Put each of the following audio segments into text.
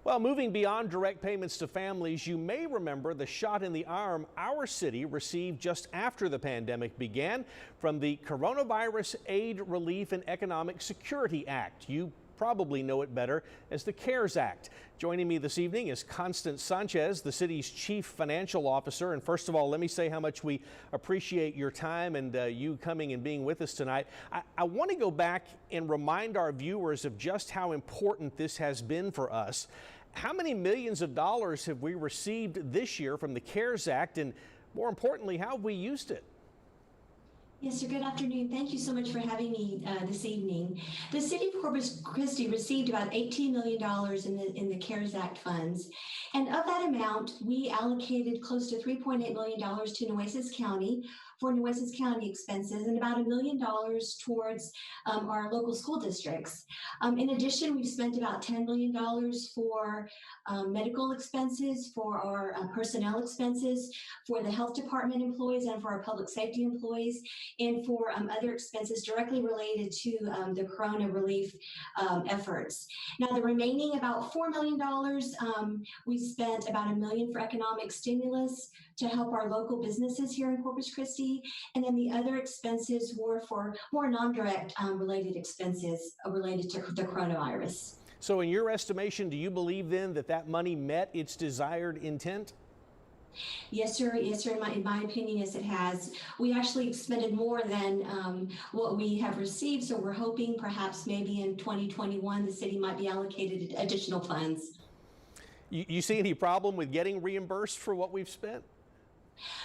Well, moving beyond direct payments to families, you may remember the shot in the arm our city received just after the pandemic began from the Coronavirus Aid, Relief, and Economic Security Act. You probably know it better as the CARES Act. Joining me this evening is Constance Sanchez, the city's chief financial officer. And first of all, let me say how much we appreciate your time and you coming and being with us tonight. I want to go back and remind our viewers of just how important this has been for us. How many millions of dollars have we received this year from the CARES Act, and more importantly, how have we used it? Yes, sir. Good afternoon. Thank you so much for having me this evening. The City of Corpus Christi received about $18 million in the CARES Act funds. And of that amount, we allocated close to $3.8 million to Nueces County for Nueces County expenses and about $1 million towards our local school districts. In addition, we've spent about $10 million for medical expenses, for our personnel expenses, for the health department employees and for our public safety employees, and for other expenses directly related to the corona relief efforts. Now, the remaining about $4 million, we spent about $1 million for economic stimulus to help our local businesses here in Corpus Christi, and then the other expenses were for more non-direct related expenses related to the coronavirus. So in your estimation, do you believe then that that money met its desired intent? Yes, sir. Yes, sir. In my opinion, yes, it has. We actually expended more than what we have received, so we're hoping perhaps maybe in 2021 the city might be allocated additional funds. You see any problem with getting reimbursed for what we've spent?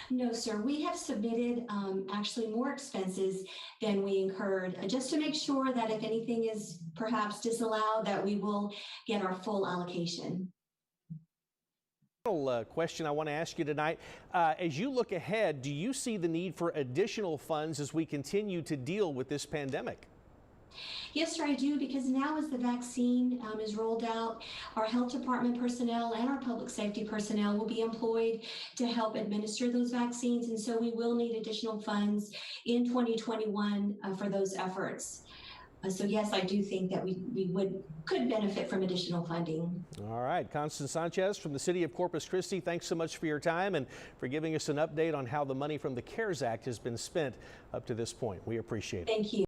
No, sir. We have submitted actually more expenses than we incurred, just to make sure that if anything is perhaps disallowed, that we will get our full allocation. Question I want to ask you tonight. As you look ahead, do you see the need for additional funds as we continue to deal with this pandemic? Yes, sir, I do, because now as the vaccine is rolled out, our health department personnel and our public safety personnel will be employed to help administer those vaccines, and so we will need additional funds in 2021 for those efforts. So yes, I do think that we could benefit from additional funding. All right, Constance Sanchez from the City of Corpus Christi, thanks so much for your time and for giving us an update on how the money from the CARES Act has been spent up to this point. We appreciate it. Thank you.